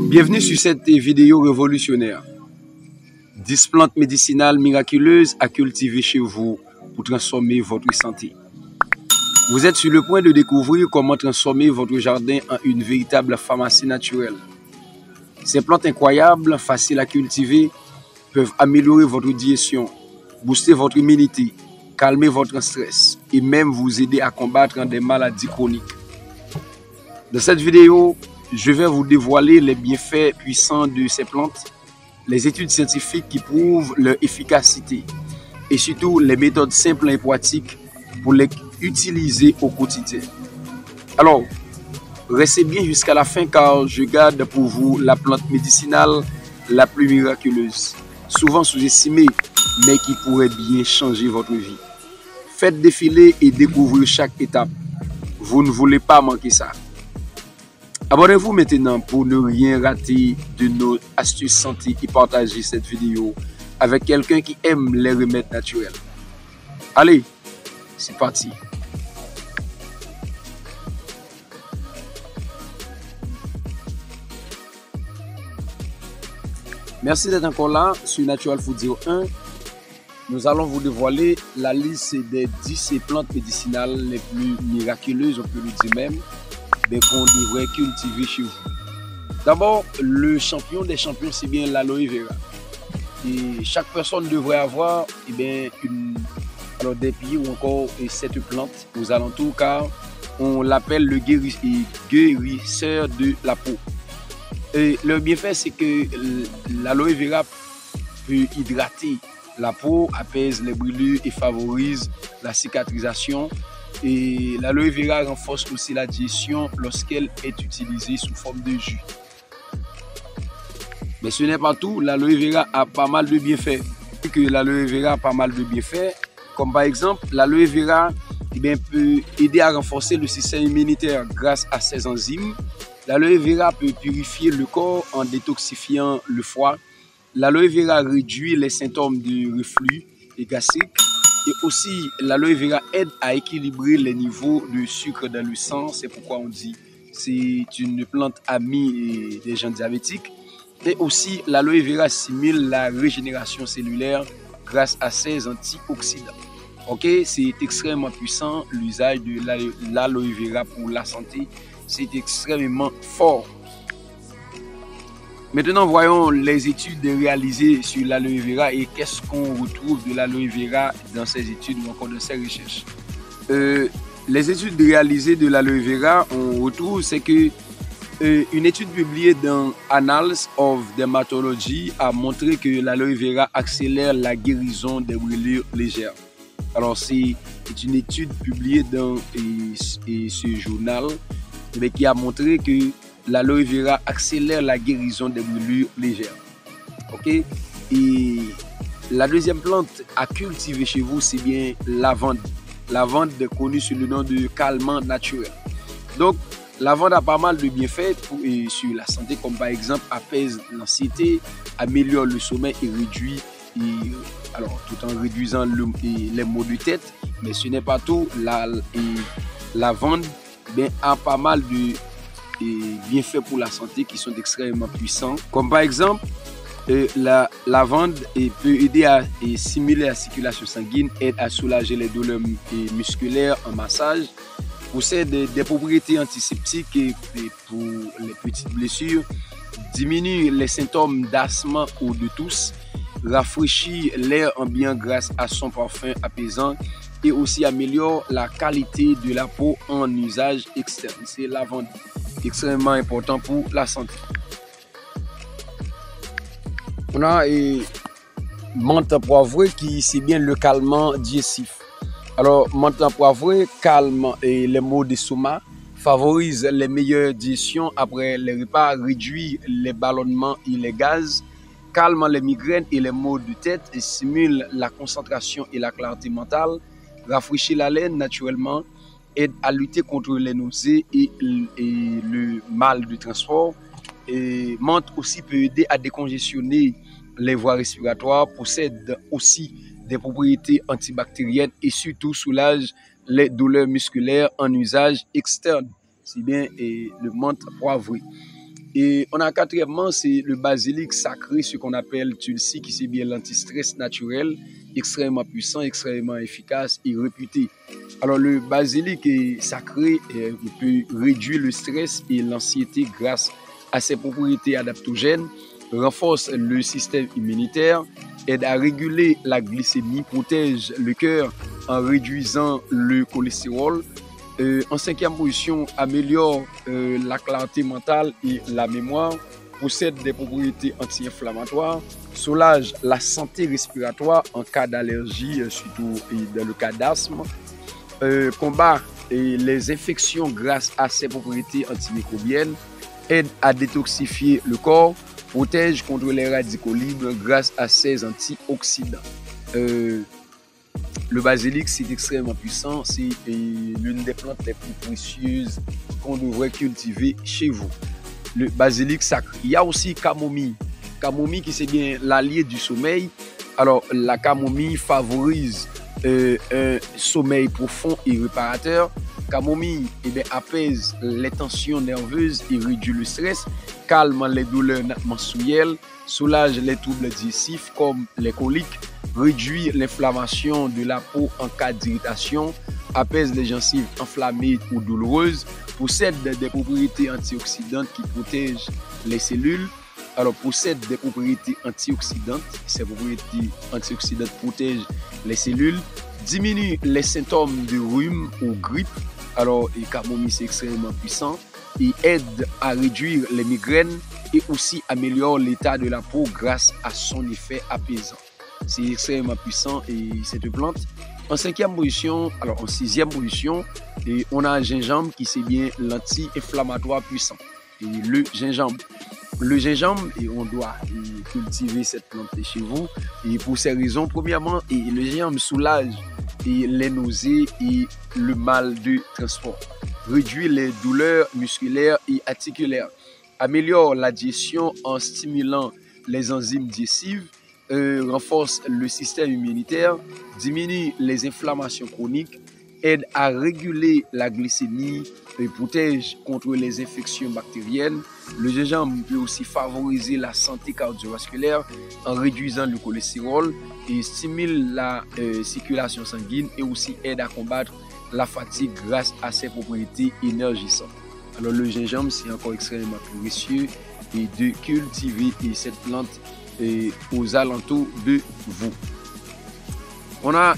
Bienvenue sur cette vidéo révolutionnaire. 10 plantes médicinales miraculeuses à cultiver chez vous pour transformer votre santé. Vous êtes sur le point de découvrir comment transformer votre jardin en une véritable pharmacie naturelle. Ces plantes incroyables, faciles à cultiver, peuvent améliorer votre digestion, booster votre immunité, calmer votre stress et même vous aider à combattre des maladies chroniques. Dans cette vidéo, je vais vous dévoiler les bienfaits puissants de ces plantes, les études scientifiques qui prouvent leur efficacité et surtout les méthodes simples et pratiques pour les utiliser au quotidien. Alors, restez bien jusqu'à la fin car je garde pour vous la plante médicinale la plus miraculeuse, souvent sous-estimée, mais qui pourrait bien changer votre vie. Faites défiler et découvrir chaque étape. Vous ne voulez pas manquer ça. Abonnez-vous maintenant pour ne rien rater de nos astuces santé et partagez cette vidéo avec quelqu'un qui aime les remèdes naturels. Allez, c'est parti. Merci d'être encore là sur Natural Food 01. Nous allons vous dévoiler la liste des 10 plantes médicinales les plus miraculeuses, on peut le dire même, qu'on devrait cultiver chez vous. D'abord, le champion des champions, c'est bien l'aloe vera. Et chaque personne devrait avoir des pieds ou encore cette plante aux alentours car on l'appelle le guérisseur de la peau. Et le bienfait, c'est que l'aloe vera peut hydrater la peau, apaise les brûlures et favorise la cicatrisation. Et l'aloe vera renforce aussi la digestion lorsqu'elle est utilisée sous forme de jus. Mais ce n'est pas tout, l'aloe vera a pas mal de bienfaits. L'aloe vera a pas mal de bienfaits, comme par exemple, l'aloe vera peut aider à renforcer le système immunitaire grâce à ses enzymes. L'aloe vera peut purifier le corps en détoxifiant le foie. L'aloe vera réduit les symptômes de reflux gastrique. Et aussi, l'aloe vera aide à équilibrer les niveaux de sucre dans le sang. C'est pourquoi on dit que c'est une plante amie des gens diabétiques. Et aussi, l'aloe vera stimule la régénération cellulaire grâce à ses antioxydants. Ok, c'est extrêmement puissant l'usage de l'aloe vera pour la santé. C'est extrêmement fort. Maintenant, voyons les études réalisées sur l'aloe vera et qu'est-ce qu'on retrouve de l'aloe vera dans ces études ou encore dans ces recherches. Les études réalisées de l'aloe vera, on retrouve c'est que une étude publiée dans Annals of Dermatology a montré que l'aloe vera accélère la guérison des brûlures légères. Alors, c'est une étude publiée dans ce journal qui a montré que l'aloe vera accélère la guérison des brûlures légères. Ok? Et la deuxième plante à cultiver chez vous, c'est bien lavande. Lavande connue sous le nom de calmant naturel. Donc, lavande a pas mal de bienfaits sur la santé, comme par exemple apaise l'anxiété, améliore le sommeil et réduit, tout en réduisant les maux de tête. Mais ce n'est pas tout. La lavande a pas mal de bienfaits pour la santé qui sont extrêmement puissants. Comme par exemple, la lavande peut aider à stimuler la circulation sanguine, aide à soulager les douleurs musculaires en massage, possède des propriétés antiseptiques pour les petites blessures, diminue les symptômes d'asthme ou de toux, rafraîchit l'air ambiant grâce à son parfum apaisant et aussi améliore la qualité de la peau en usage externe. C'est lavande extrêmement important pour la santé. On a menthe poivrée qui c'est bien le calmant digestif. Alors menthe poivrée calme les maux d'estomac, favorise les meilleures digestions après les repas, réduit les ballonnements et les gaz, calme les migraines et les maux de tête et stimule la concentration et la clarté mentale, rafraîchit la laine naturellement, aide à lutter contre les nausées et le mal de transport. Et menthe aussi peut aider à décongestionner les voies respiratoires, possède aussi des propriétés antibactériennes et surtout soulage les douleurs musculaires en usage externe. si bien et le menthe poivré. Et on a quatrièmement, c'est le basilic sacré, ce qu'on appelle tulsi, qui c'est bien l'antistress naturel, extrêmement puissant, extrêmement efficace et réputé. Alors le basilic est sacré, et il peut réduire le stress et l'anxiété grâce à ses propriétés adaptogènes, renforce le système immunitaire, aide à réguler la glycémie, protège le cœur en réduisant le cholestérol. En cinquième position, améliore la clarté mentale et la mémoire, possède des propriétés anti-inflammatoires, soulage la santé respiratoire en cas d'allergie, surtout dans le cas d'asthme, combat les infections grâce à ses propriétés antimicrobiennes, aide à détoxifier le corps, protège contre les radicaux libres grâce à ses antioxydants. Le basilic, c'est extrêmement puissant. C'est l'une des plantes les plus précieuses qu'on devrait cultiver chez vous. Le basilic sacré. Il y a aussi camomille. Camomille qui c'est bien l'allié du sommeil. Alors, la camomille favorise un sommeil profond et réparateur. Camomille apaise les tensions nerveuses et réduit le stress, calme les douleurs menstruelles, soulage les troubles digestifs comme les coliques, réduit l'inflammation de la peau en cas d'irritation, apaise les gencives enflammées ou douloureuses, possède des propriétés antioxydantes qui protègent les cellules. Alors, possède des propriétés antioxydantes. Ces propriétés antioxydantes protègent les cellules, diminue les symptômes de rhume ou grippe. Alors, le camomille, c'est extrêmement puissant. Il aide à réduire les migraines et aussi améliore l'état de la peau grâce à son effet apaisant. C'est extrêmement puissant et cette plante. En cinquième position, alors en sixième position, et on a un gingembre qui c'est bien l'anti-inflammatoire puissant. Et le gingembre. Le gingembre, et on doit cultiver cette plante chez vous. Et pour ces raisons, premièrement, le gingembre soulage les nausées et le mal de transport, réduit les douleurs musculaires et articulaires, améliore la digestion en stimulant les enzymes digestives, renforce le système immunitaire, diminue les inflammations chroniques, aide à réguler la glycémie et protège contre les infections bactériennes. Le gingembre peut aussi favoriser la santé cardiovasculaire en réduisant le cholestérol et stimule la circulation sanguine et aussi aide à combattre la fatigue grâce à ses propriétés énergisantes. Alors le gingembre, c'est encore extrêmement précieux et de cultiver cette plante aux alentours de vous. On a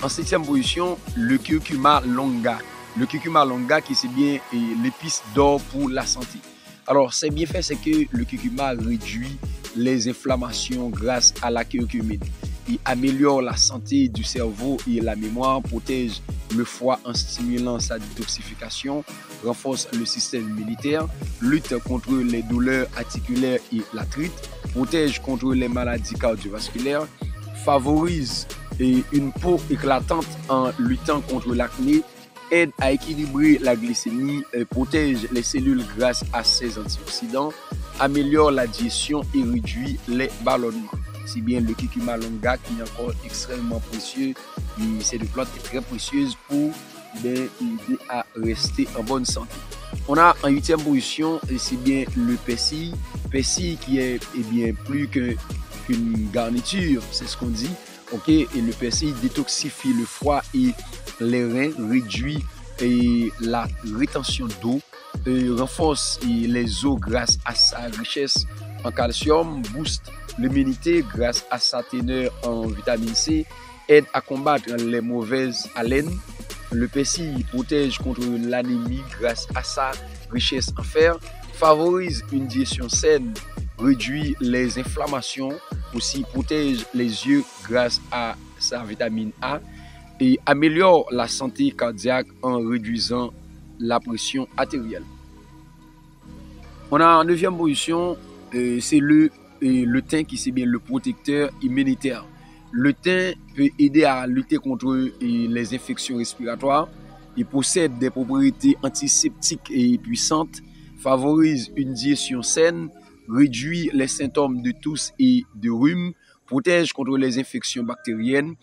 en septième position le curcuma longa. Le curcuma longa qui c'est bien l'épice d'or pour la santé. Alors c'est bien fait, c'est que le curcuma réduit les inflammations grâce à la curcumine. Il améliore la santé du cerveau et la mémoire, protège le foie en stimulant sa détoxification, renforce le système immunitaire, lutte contre les douleurs articulaires et l'arthrite, protège contre les maladies cardiovasculaires, favorise une peau éclatante en luttant contre l'acné, aide à équilibrer la glycémie, protège les cellules grâce à ses antioxydants, améliore la digestion et réduit les ballonnements. C'est bien le curcuma longa qui est encore extrêmement précieux. C'est une plante très précieuse pour aider à rester en bonne santé. On a en huitième position, c'est bien le persil. Persil qui est bien plus qu'une garniture, c'est ce qu'on dit. Okay? Et le persil détoxifie le foie et les reins, réduit la rétention d'eau, renforce les os grâce à sa richesse en calcium, booste l'immunité grâce à sa teneur en vitamine C, aide à combattre les mauvaises haleines. Le persil protège contre l'anémie grâce à sa richesse en fer, favorise une digestion saine, réduit les inflammations, aussi protège les yeux grâce à sa vitamine A et améliore la santé cardiaque en réduisant la pression artérielle. On a en neuvième position, c'est le thym qui c'est bien le protecteur immunitaire. Le thym peut aider à lutter contre les infections respiratoires. Il possède des propriétés antiseptiques et puissantes, favorise une digestion saine, réduit les symptômes de toux et de rhume, protège contre les infections bactériennes,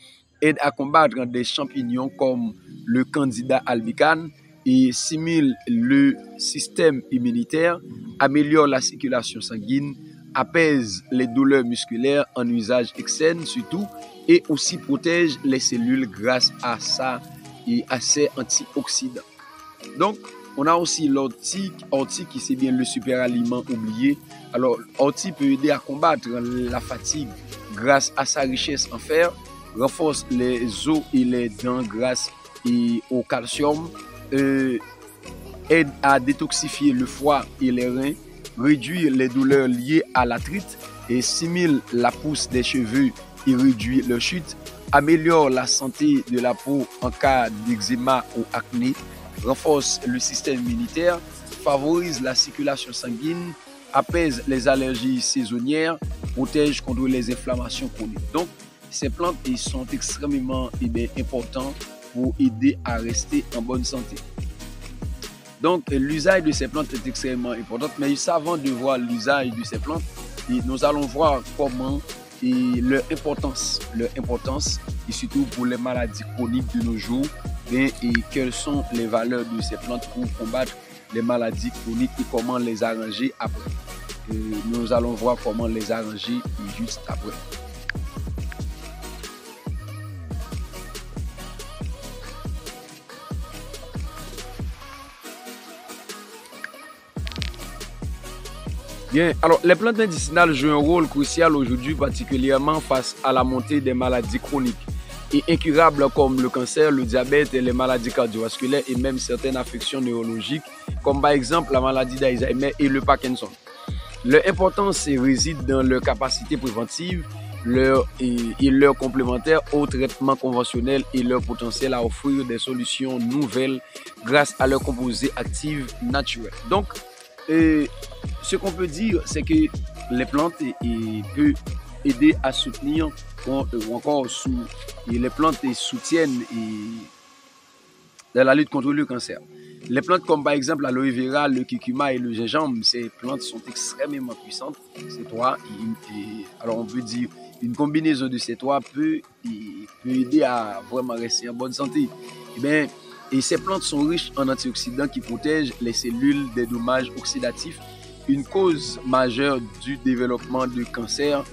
aide à combattre des champignons comme le Candida albicans, et stimule le système immunitaire, améliore la circulation sanguine, apaise les douleurs musculaires en usage externe surtout, et aussi protège les cellules grâce à ça et à ses antioxydants. Donc, on a aussi l'ortie qui c'est bien le super aliment oublié. Alors, l'ortie peut aider à combattre la fatigue grâce à sa richesse en fer, renforce les os et les dents grâce au calcium, aide à détoxifier le foie et les reins, réduit les douleurs liées à l'arthrite et stimule la pousse des cheveux et réduit leur chute, améliore la santé de la peau en cas d'eczéma ou acné, renforce le système immunitaire, favorise la circulation sanguine, apaise les allergies saisonnières, protège contre les inflammations chroniques. Donc, ces plantes sont extrêmement importantes pour aider à rester en bonne santé. Donc, l'usage de ces plantes est extrêmement important, mais avant de voir l'usage de ces plantes, nous allons voir comment leur importance, et surtout pour les maladies chroniques de nos jours, et quelles sont les valeurs de ces plantes pour combattre les maladies chroniques et comment les arranger après. Nous allons voir comment les arranger juste après. Bien, alors les plantes médicinales jouent un rôle crucial aujourd'hui, particulièrement face à la montée des maladies chroniques et incurables comme le cancer, le diabète et les maladies cardiovasculaires et même certaines affections neurologiques, comme par exemple la maladie d'Alzheimer et le Parkinson. Leur importance réside dans leur capacité préventive, leur complémentaire aux traitements conventionnels et leur potentiel à offrir des solutions nouvelles grâce à leurs composés actifs naturels. Donc, ce qu'on peut dire, c'est que les plantes peuvent aider à soutenir ou encore les plantes soutiennent dans la lutte contre le cancer. Les plantes comme par exemple l'aloe vera, le curcuma et le gingembre, ces plantes sont extrêmement puissantes. Ces trois, alors on peut dire une combinaison de ces trois peut aider à vraiment rester en bonne santé. Et ces plantes sont riches en antioxydants qui protègent les cellules des dommages oxydatifs, une cause majeure du développement de cancer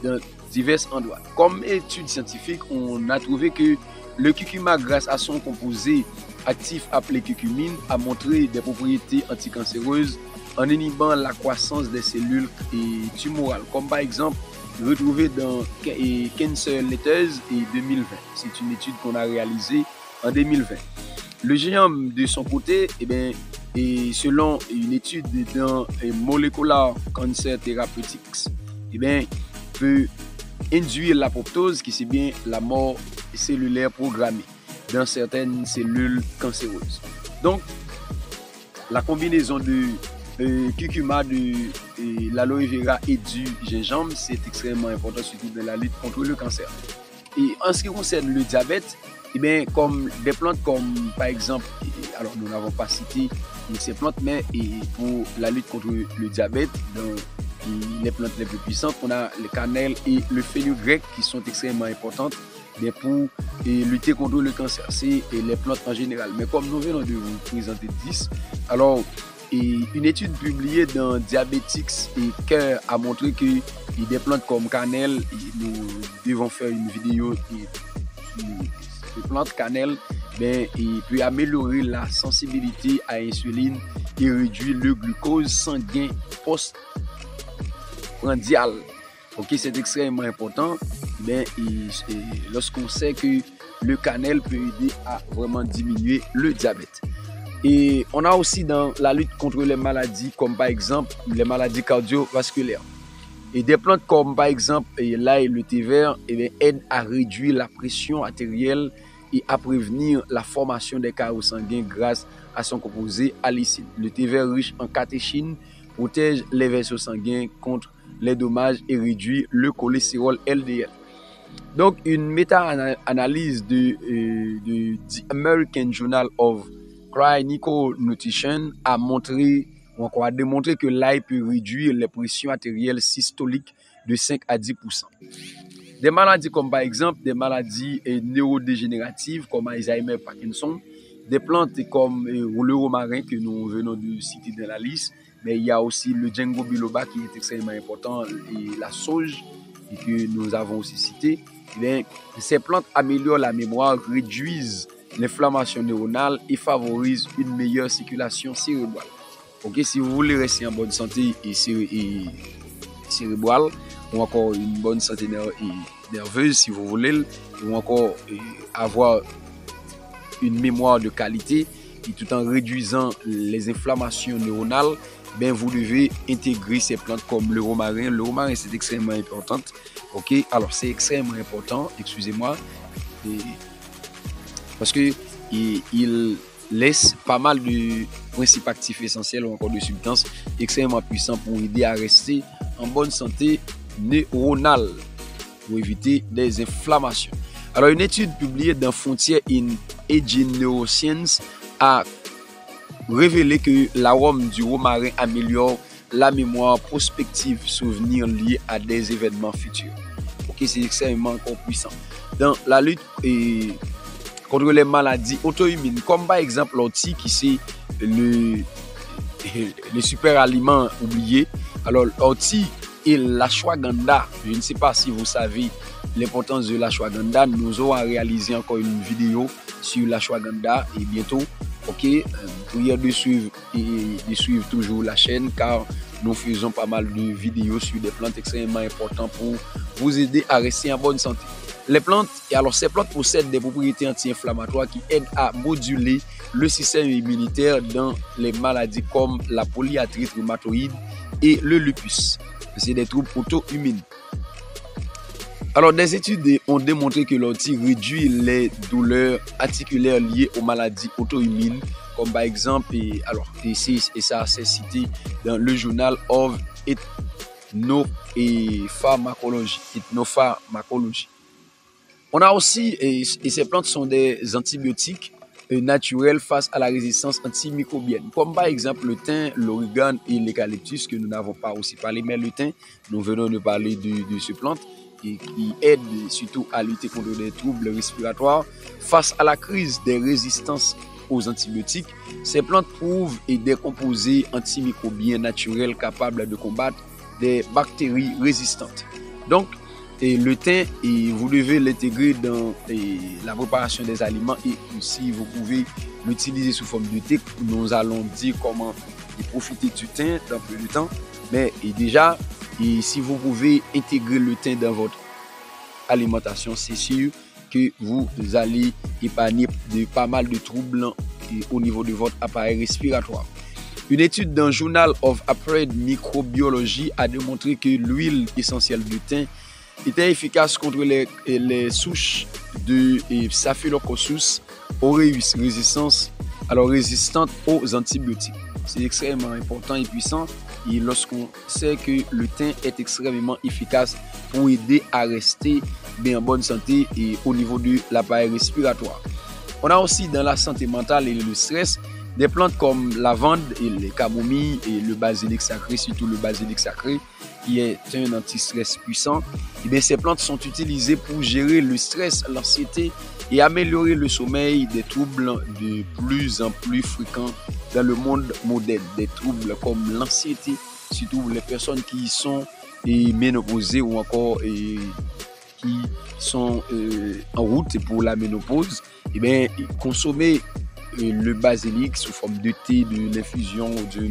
dans divers endroits. Comme étude scientifique, on a trouvé que le curcuma, grâce à son composé actif appelé curcumine, a montré des propriétés anticancéreuses en inhibant la croissance des cellules tumorales, comme par exemple retrouvé dans Cancer Letters 2020. C'est une étude qu'on a réalisée en 2020. Le gingembre, de son côté, selon une étude dans Molecular Cancer Therapeutics, peut induire l'apoptose, qui c'est bien la mort cellulaire programmée dans certaines cellules cancéreuses. Donc, la combinaison de curcuma, de l'aloe vera et du gingembre, c'est extrêmement important, surtout dans la lutte contre le cancer. Et en ce qui concerne le diabète, comme des plantes comme par exemple, alors nous n'avons pas cité ces plantes, mais pour la lutte contre le diabète, dans les plantes les plus puissantes, on a le cannelle et le fenugrec qui sont extrêmement importantes pour lutter contre le cancer. C'est les plantes en général. Mais comme nous venons de vous présenter 10, alors une étude publiée dans Diabetics et Care a montré que des plantes comme cannelle, nous devons faire une vidéo de plantes cannelle, il peut améliorer la sensibilité à l'insuline et réduire le glucose sanguin postprandial. Ok, c'est extrêmement important. Lorsqu'on sait que le cannelle peut aider à vraiment diminuer le diabète. Et on a aussi dans la lutte contre les maladies, comme par exemple les maladies cardiovasculaires. Et des plantes comme par exemple l'ail et le thé vert aident à réduire la pression artérielle et à prévenir la formation des caillots sanguins grâce à son composé allicine. Le thé vert riche en catéchine protège les vaisseaux sanguins contre les dommages et réduit le cholestérol LDL. Donc, une méta-analyse de The American Journal of Clinical Nutrition a démontré que l'ail peut réduire les pressions artérielles systoliques de 5 à 10%. Des maladies comme par exemple des maladies neurodégénératives comme Alzheimer, Parkinson, des plantes comme le romarin que nous venons de citer dans la liste, mais il y a aussi le Ginkgo biloba qui est extrêmement important et la sauge et que nous avons aussi cité. Eh bien, ces plantes améliorent la mémoire, réduisent l'inflammation neuronale et favorisent une meilleure circulation cérébrale. Ok, si vous voulez rester en bonne santé et cérébrale, ou encore une bonne santé nerveuse si vous voulez, ou encore avoir une mémoire de qualité, et tout en réduisant les inflammations neuronales, ben vous devez intégrer ces plantes comme le romarin. Le romarin, c'est extrêmement important. Ok, alors c'est extrêmement important, excusez-moi, parce que il laisse pas mal de principes actifs essentiels ou encore de substances extrêmement puissants pour aider à rester en bonne santé neuronale, pour éviter des inflammations. Alors, une étude publiée dans Frontier in Aging Neuroscience a révélé que l'arôme du romarin améliore la mémoire prospective, souvenirs liés à des événements futurs. Ok, c'est extrêmement puissant. Dans la lutte contre les maladies auto-immunes, comme par exemple l'ortie qui c'est le super aliment oublié. Alors, l'ortie et l'ashwagandha, je ne sais pas si vous savez l'importance de l'ashwagandha. Nous aurons réalisé encore une vidéo sur l'ashwagandha et bientôt. Ok, priez de suivre toujours la chaîne car nous faisons pas mal de vidéos sur des plantes extrêmement importantes pour vous aider à rester en bonne santé. Les plantes, et alors ces plantes possèdent des propriétés anti-inflammatoires qui aident à moduler le système immunitaire dans les maladies comme la polyarthrite rhumatoïde et le lupus. C'est des troubles auto-immunes. Alors, des études ont démontré que l'ortie réduit les douleurs articulaires liées aux maladies auto-immunes, comme par exemple, ça c'est cité dans le journal of Ethnopharmacology. On a aussi, et ces plantes sont des antibiotiques naturels face à la résistance antimicrobienne, comme par exemple le thym, l'origan et l'eucalyptus que nous n'avons pas aussi parlé, mais le thym, nous venons de parler de ces plantes et qui aident surtout à lutter contre les troubles respiratoires face à la crise des résistances aux antibiotiques. Ces plantes prouvent des composés antimicrobiens naturels capables de combattre des bactéries résistantes. Donc, le thym, vous devez l'intégrer dans la préparation des aliments et aussi vous pouvez l'utiliser sous forme de thé. Nous allons dire comment profiter du thym dans peu de temps. Mais déjà, si vous pouvez intégrer le thym dans votre alimentation, c'est sûr que vous allez épargner de pas mal de troubles au niveau de votre appareil respiratoire. Une étude dans Journal of Applied Microbiology a démontré que l'huile essentielle de thym était efficace contre les souches de Staphylococcus aureus résistantes aux antibiotiques. C'est extrêmement important et puissant et lorsqu'on sait que le thym est extrêmement efficace pour aider à rester bien en bonne santé et au niveau de l'appareil respiratoire. On a aussi dans la santé mentale et le stress des plantes comme la lavande et les camomilles et le basilic sacré, surtout le basilic sacré qui est un anti-stress puissant. Et bien, ces plantes sont utilisées pour gérer le stress, l'anxiété et améliorer le sommeil, des troubles de plus en plus fréquents dans le monde moderne, des troubles comme l'anxiété, surtout les personnes qui sont ménopausées ou encore qui sont en route pour la ménopause. Et bien, consommer le basilic sous forme de thé, de l'infusion ou de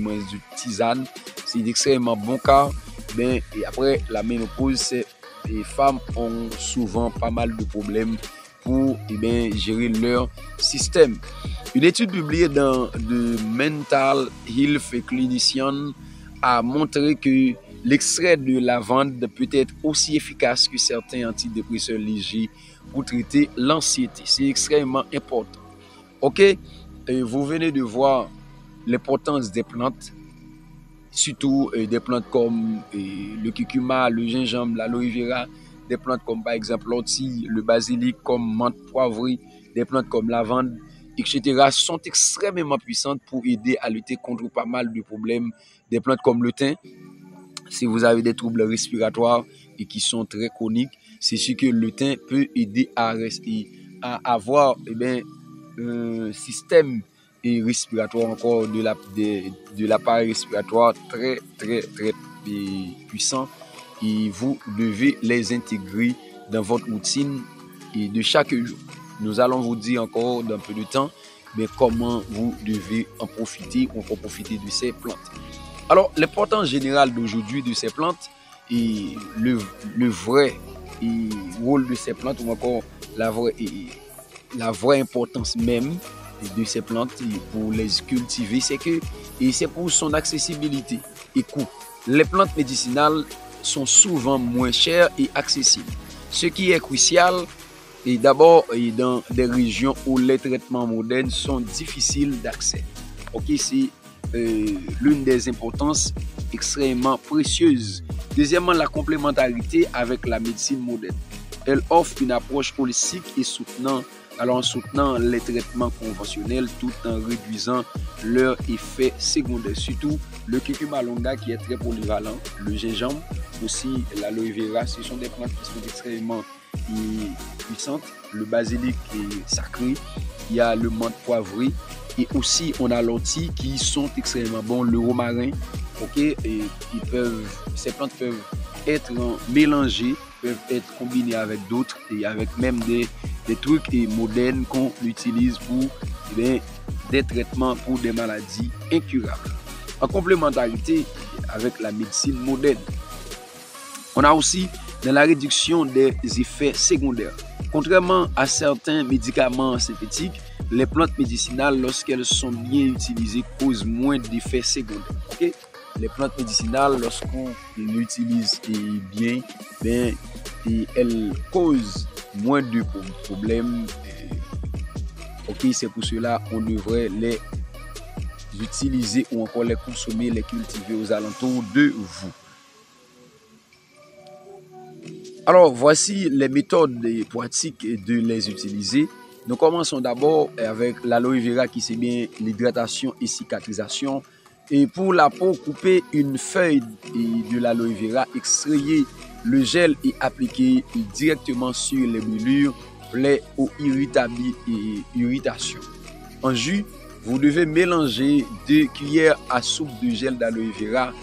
tisane, c'est extrêmement bon car et après la ménopause, les femmes ont souvent pas mal de problèmes pour gérer leur système. Une étude publiée dans The Mental Health Clinician a montré que l'extrait de lavande peut être aussi efficace que certains antidépresseurs légers pour traiter l'anxiété. C'est extrêmement important. Ok, vous venez de voir l'importance des plantes, surtout des plantes comme le curcuma, le gingembre, l'aloe vera, des plantes comme par exemple l'ortie, le basilic, comme menthe poivrée, des plantes comme lavande, etc. sont extrêmement puissantes pour aider à lutter contre pas mal de problèmes. Des plantes comme le thym, si vous avez des troubles respiratoires et qui sont très chroniques, c'est sûr que le thym peut aider à avoir un système et respiratoire encore de l'appareil respiratoire très puissant et vous devez les intégrer dans votre routine et de chaque jour. Nous allons vous dire encore dans peu de temps mais comment vous devez en profiter ou encore profiter de ces plantes. Alors, l'importance générale d'aujourd'hui de ces plantes et le vrai rôle de ces plantes ou encore la vraie importance même de ces plantes pour les cultiver, c'est que c'est pour son accessibilité et coût. Les plantes médicinales sont souvent moins chères et accessibles. Ce qui est crucial, et d'abord dans des régions où les traitements modernes sont difficiles d'accès. Ok, c'est l'une des importances extrêmement précieuses. Deuxièmement, la complémentarité avec la médecine moderne. Elle offre une approche holistique et en soutenant les traitements conventionnels tout en réduisant leurs effets secondaires. Surtout le curcuma longa qui est très polyvalent, le gingembre, aussi l'aloe vera, ce sont des plantes qui sont extrêmement puissantes. Le basilic est sacré, il y a le menthe poivré et aussi on a l'ortie qui sont extrêmement bons, le romarin, ok, et ces plantes peuvent être mélangées, peuvent être combinées avec d'autres et avec même des trucs modernes qu'on utilise pour des traitements pour des maladies incurables. En complémentarité avec la médecine moderne, on a aussi dans la réduction des effets secondaires. Contrairement à certains médicaments synthétiques, les plantes médicinales, lorsqu'elles sont bien utilisées, causent moins d'effets secondaires. Okay? Les plantes médicinales, lorsqu'on l'utilise bien, elles causent moins de problèmes. Okay? C'est pour cela qu'on devrait les utiliser ou encore les consommer, les cultiver aux alentours de vous. Alors, voici les méthodes pratiques de les utiliser. Nous commençons d'abord avec l'aloe vera qui c'est bien l'hydratation et cicatrisation. Et pour la peau, couper une feuille de l'aloe vera, extrayer le gel et appliquer directement sur les brûlures, plaies ou irritations. En jus, vous devez mélanger 2 cuillères à soupe de gel d'aloe vera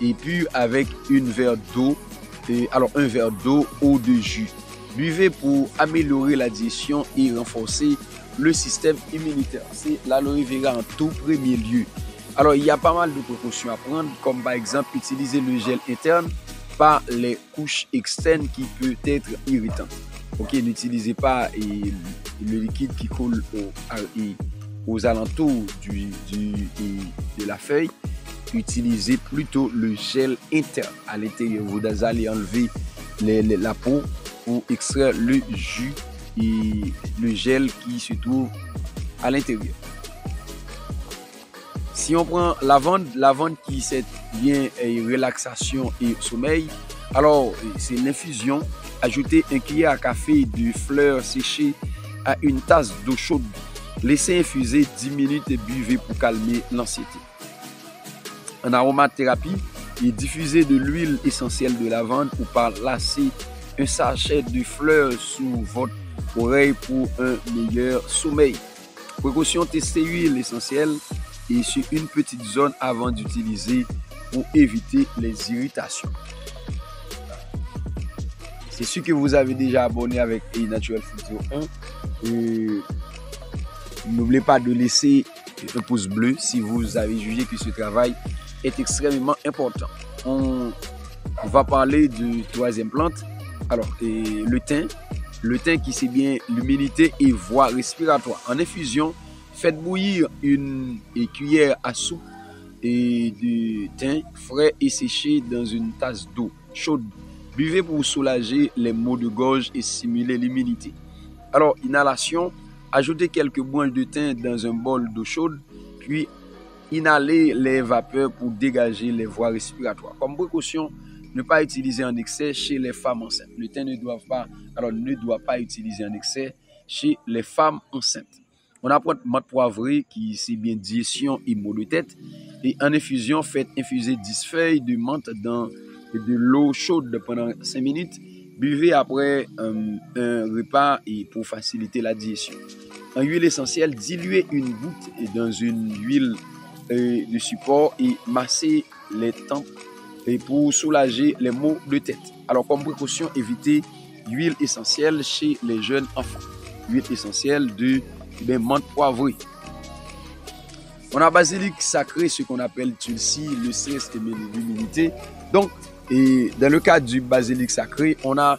et puis avec un verre d'eau ou de jus. Buvez pour améliorer la digestion et renforcer le système immunitaire. C'est l'aloe vera en tout premier lieu. Alors, il y a pas mal de précautions à prendre, comme par exemple utiliser le gel interne par les couches externes qui peut être irritant. Ok, n'utilisez pas le liquide qui coule aux alentours de la feuille. Utilisez plutôt le gel interne à l'intérieur. Vous allez enlever la peau pour extraire le jus et le gel qui se trouve à l'intérieur. Si on prend lavande qui c'est bien relaxation et sommeil, alors c'est l'infusion. Ajoutez 1 cuillère à café de fleurs séchées à une tasse d'eau chaude. Laissez infuser 10 minutes et buvez pour calmer l'anxiété. En aromathérapie, diffusez de l'huile essentielle de lavande ou par lasser un sachet de fleurs sous votre oreille pour un meilleur sommeil. Précaution, testez l'huile essentielle et sur une petite zone avant d'utiliser pour éviter les irritations. C'est sûr que vous avez déjà abonné avec Natural Food 1. N'oubliez pas de laisser un pouce bleu si vous avez jugé que ce travail est extrêmement important. On va parler de troisième plante. Alors, le thym qui c'est bien l'humidité et voie respiratoire. En infusion, faites bouillir une cuillère à soupe de thym frais et séché dans une tasse d'eau chaude. Buvez pour soulager les maux de gorge et stimuler l'immunité. Alors, inhalation, ajoutez quelques branches de thym dans un bol d'eau chaude, puis inhaler les vapeurs pour dégager les voies respiratoires. Comme précaution, ne pas utiliser en excès chez les femmes enceintes. Le thym ne doit pas utiliser en excès chez les femmes enceintes. On apprend menthe poivrée qui c'est bien digestion et maux de tête. Et en infusion, faites infuser 10 feuilles de menthe dans de l'eau chaude pendant 5 minutes. Buvez après un repas et pour faciliter la digestion. en huile essentielle, diluez une goutte dans une huile de support et massez les tempes et pour soulager les maux de tête. Alors, comme précaution, évitez l'huile essentielle chez les jeunes enfants. Huile essentielle de menthe poivrée. On a basilic sacré, ce qu'on appelle tulsi, le stress et l'immunité. Donc, dans le cas du basilic sacré, on a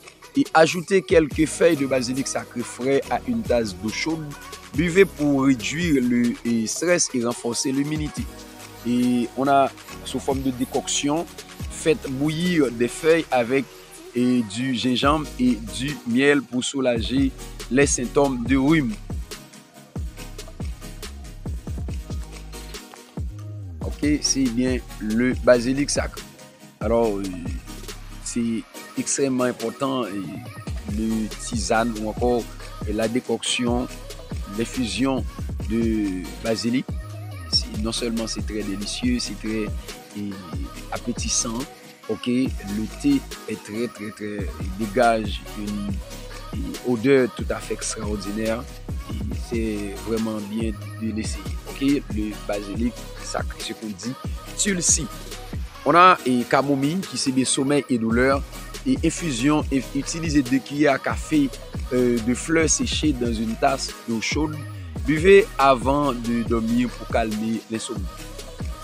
ajouté quelques feuilles de basilic sacré frais à une tasse d'eau chaude. Buvez pour réduire le stress et renforcer l'immunité. Et on a, sous forme de décoction, fait bouillir des feuilles avec du gingembre et du miel pour soulager les symptômes de rhume. Ok, c'est bien le basilic sacré. Alors, c'est extrêmement important, le tisane ou encore la décoction, l'infusion de basilic. Non seulement c'est très délicieux, c'est très appétissant. Ok, le thé est très, il dégage une odeur tout à fait extraordinaire. C'est vraiment bien de l'essayer. Ok, le basilic sacré, ce qu'on dit tulsi. On a camomille qui c'est des sommeils et douleurs. Et infusion, utilisez 2 cuillères à café de fleurs séchées dans une tasse d'eau chaude. Buvez avant de dormir pour calmer l'insomnie.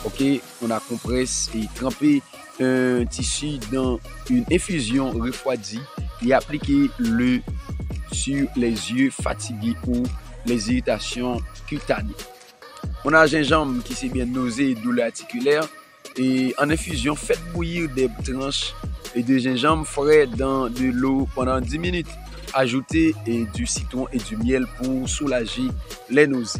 Ok, on a compresse et trempé un tissu dans une infusion refroidie et appliquez-le sur les yeux fatigués ou les irritations cutanées. On a gingembre qui c'est bien nausée et douleur articulaire. Et en infusion, faites bouillir des tranches de gingembre frais dans de l'eau pendant 10 minutes. Ajoutez du citron et du miel pour soulager les nausées.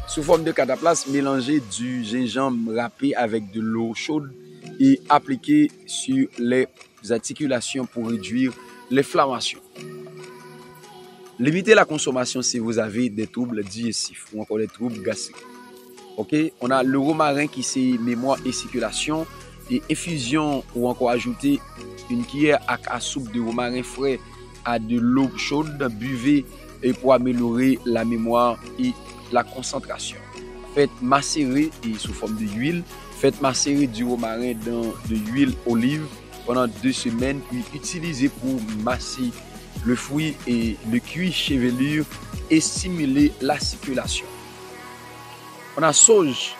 Sous forme de cataplasme, mélangez du gingembre râpé avec de l'eau chaude et appliquez sur les articulations pour réduire l'inflammation. Limitez la consommation si vous avez des troubles digestifs ou encore des troubles gastriques. Ok, on a le romarin qui c'est mémoire et circulation et infusion ou encore ajouter une cuillère à soupe de romarin frais à de l'eau chaude. Buvez et pour améliorer la mémoire et la concentration. Faites macérer et sous forme d'huile. Faites macérer du romarin dans de l'huile olive pendant 2 semaines puis utilisez pour masser le fruit et le cuir chevelure et stimuler la circulation. On a sauge,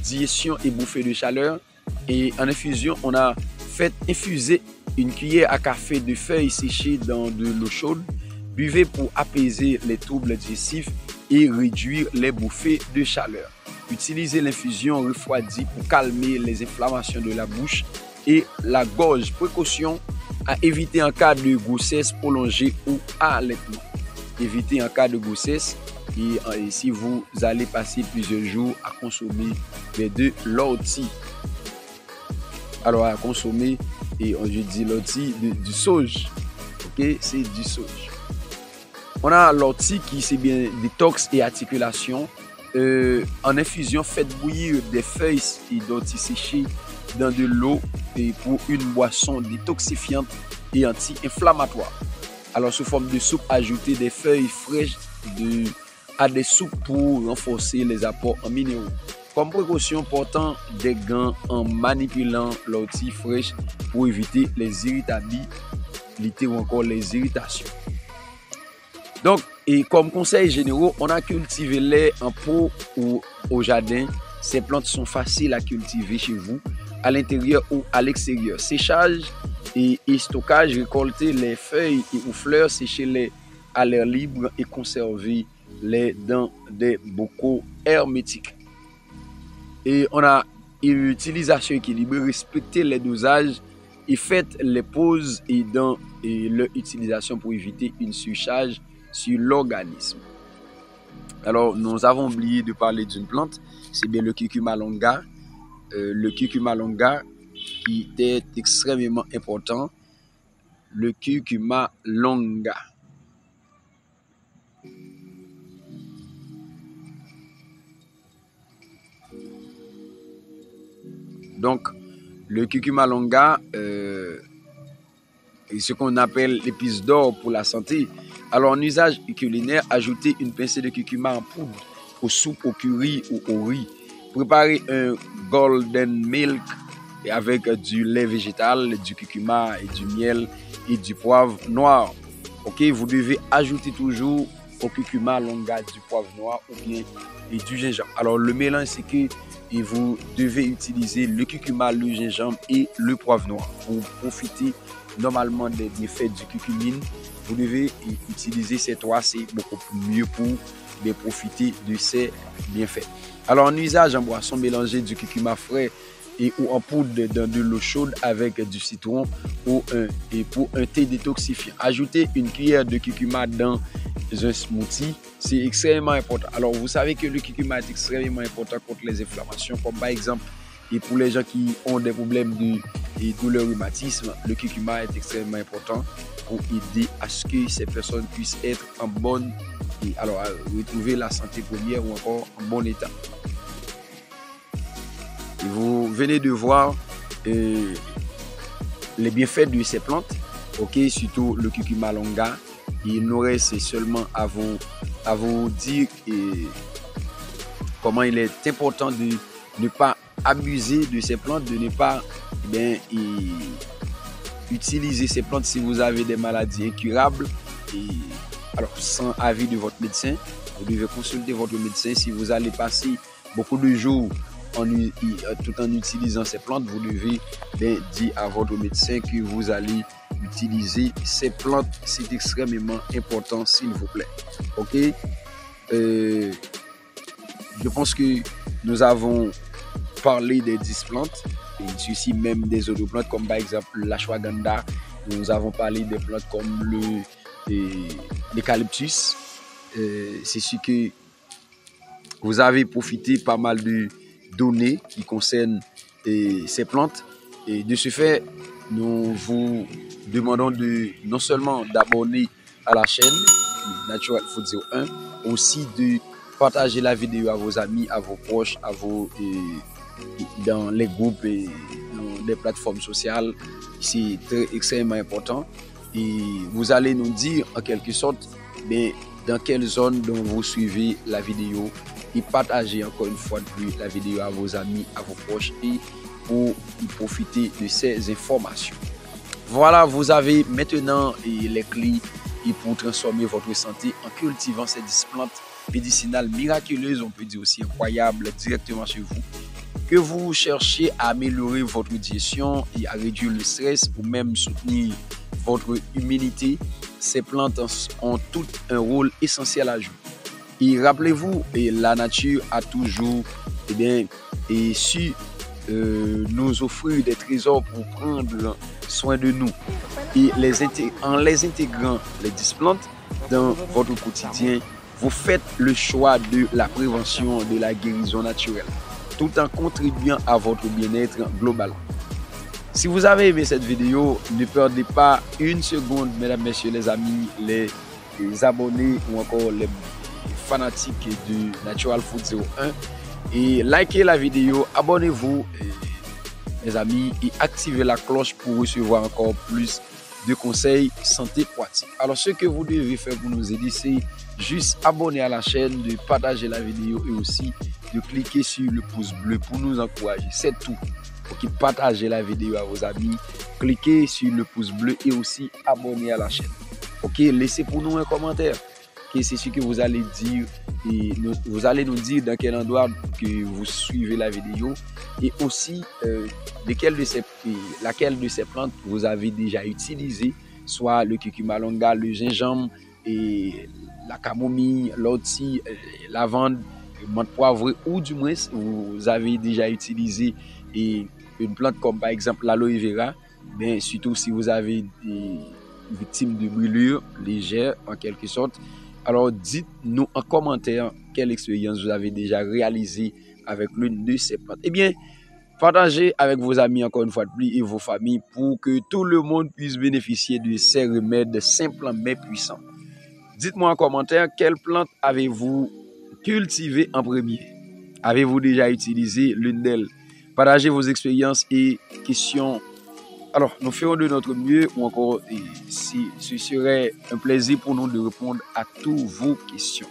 digestion et bouffée de chaleur. Et en infusion, on a fait infuser une cuillère à café de feuilles séchées dans de l'eau chaude. Buvez pour apaiser les troubles digestifs et réduire les bouffées de chaleur. Utilisez l'infusion refroidie pour calmer les inflammations de la bouche et la gorge. Précaution à éviter en cas de grossesse prolongée ou allaitement. Évitez en cas de grossesse. Et si vous allez passer plusieurs jours à consommer de l'ortie. Alors à consommer, et je dis l'ortie du sauge. Ok, c'est du sauge. On a l'ortie qui c'est bien détox et articulation. En infusion, faites bouillir des feuilles d'ortie séchées dans de l'eau et pour une boisson détoxifiante et anti-inflammatoire. Alors sous forme de soupe, ajoutez des feuilles fraîches à des soupes pour renforcer les apports en minéraux. Comme précaution, portant des gants en manipulant l'ortie fraîche pour éviter les irritabilités ou encore les irritations. Donc, et comme conseil généraux, on a cultivé les en pot ou au jardin. Ces plantes sont faciles à cultiver chez vous, à l'intérieur ou à l'extérieur. Séchage et stockage, récolter les feuilles ou fleurs, sécher-les à l'air libre et conserver-les dans des bocaux hermétiques. Et on a une utilisation équilibrée, respectez les dosages et faites les pauses et dans leur utilisation pour éviter une surcharge sur l'organisme. Alors, nous avons oublié de parler d'une plante, c'est bien le curcuma longa. Le curcuma longa qui est extrêmement important. Le curcuma longa. Donc, le curcuma longa est ce qu'on appelle l'épice d'or pour la santé. Alors en usage culinaire, ajoutez une pincée de curcuma en poudre aux soupes, au curry ou au riz. Préparez un golden milk avec du lait végétal, du curcuma et du miel et du poivre noir. Ok, vous devez ajouter toujours au curcuma longa du poivre noir ou bien et du gingembre. Alors le mélange, c'est que et vous devez utiliser le curcuma, le gingembre et le poivre noir pour profiter normalement des bienfaits du curcumine. Vous devez utiliser ces trois, c'est beaucoup mieux pour profiter de ces bienfaits. Alors en usage en boisson, mélangez du curcuma frais et ou en poudre dans de l'eau chaude avec du citron et pour un thé détoxifiant. Ajoutez une cuillère de curcuma dans un smoothie, c'est extrêmement important. Alors vous savez que le curcuma est extrêmement important contre les inflammations, comme par exemple et pour les gens qui ont des problèmes de douleur rhumatisme, le curcuma est extrêmement important pour aider à ce que ces personnes puissent être en bonne et alors retrouver la santé première ou encore en bon état. Et vous venez de voir les bienfaits de ces plantes, ok, surtout le curcuma longa. Il nous reste seulement à vous dire comment il est important de ne pas abuser de ces plantes, de ne pas utiliser ces plantes si vous avez des maladies incurables. Alors, sans avis de votre médecin, vous devez consulter votre médecin. Si vous allez passer beaucoup de jours tout en utilisant ces plantes, vous devez dire à votre médecin que vous allez utiliser ces plantes. C'est extrêmement important, s'il vous plaît. Ok. Je pense que nous avons parlé des 10 plantes et ceci même des autres plantes comme par exemple l'ashwagandha. Nous avons parlé des plantes comme l'eucalyptus. C'est sûr que vous avez profité pas mal de données qui concernent ces plantes et de ce fait nous vous demandons non seulement d'abonner à la chaîne Natural Food 01, aussi de partager la vidéo à vos amis, à vos proches, dans les groupes et dans les plateformes sociales. C'est extrêmement important et vous allez nous dire en quelque sorte dans quelle zone dont vous suivez la vidéo et partagez encore une fois de plus la vidéo à vos amis, à vos proches et pour profiter de ces informations. Voilà, vous avez maintenant les clés pour transformer votre santé en cultivant ces 10 plantes médicinales miraculeuses, on peut dire aussi incroyables, directement chez vous. Que vous cherchez à améliorer votre digestion et à réduire le stress ou même soutenir votre immunité, ces plantes ont toutes un rôle essentiel à jouer. Et rappelez-vous, la nature a toujours su nous offrir des trésors pour prendre soin de nous. Et en les intégrant, les 10 plantes, dans votre quotidien, vous faites le choix de la prévention, de la guérison naturelle, tout en contribuant à votre bien-être global. Si vous avez aimé cette vidéo, ne perdez pas une seconde, mesdames, messieurs, les amis, les abonnés ou encore les fanatiques de Natural Food 01 et likez la vidéo, abonnez-vous mes amis et activez la cloche pour recevoir encore plus de conseils santé pratique. Alors ce que vous devez faire pour nous aider, c'est juste abonner à la chaîne, de partager la vidéo et aussi de cliquer sur le pouce bleu pour nous encourager. C'est tout. Donc partagez la vidéo à vos amis, cliquez sur le pouce bleu et aussi abonnez à la chaîne. Ok, laissez pour nous un commentaire. Okay, c'est ce que vous allez dire et vous allez nous dire dans quel endroit que vous suivez la vidéo et aussi laquelle de ces plantes vous avez déjà utilisé, soit le curcuma longa, le gingembre et la camomille, l'ortie, lavande, menthe poivrée ou du moins vous avez déjà utilisé une plante comme par exemple l'aloe vera, mais surtout si vous avez des victimes de brûlures légères en quelque sorte. Alors dites-nous en commentaire quelle expérience vous avez déjà réalisée avec l'une de ces plantes. Eh bien, partagez avec vos amis encore une fois de plus et vos familles pour que tout le monde puisse bénéficier de ces remèdes simples mais puissants. Dites-moi en commentaire quelle plante avez-vous cultivée en premier. Avez-vous déjà utilisé l'une d'elles? Partagez vos expériences et questions Alors, nous ferons de notre mieux ou encore, si ce serait un plaisir pour nous de répondre à toutes vos questions.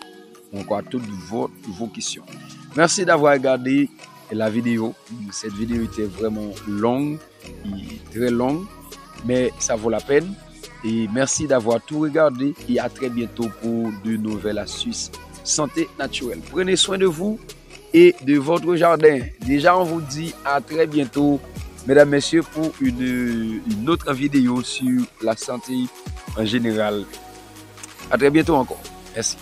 Ou encore à toutes vos questions. Merci d'avoir regardé la vidéo. Cette vidéo était vraiment longue, très longue, mais ça vaut la peine. Et merci d'avoir tout regardé et à très bientôt pour de nouvelles astuces santé naturelle. Prenez soin de vous et de votre jardin. Déjà, on vous dit à très bientôt, mesdames, messieurs, pour une autre vidéo sur la santé en général. À très bientôt encore. Merci.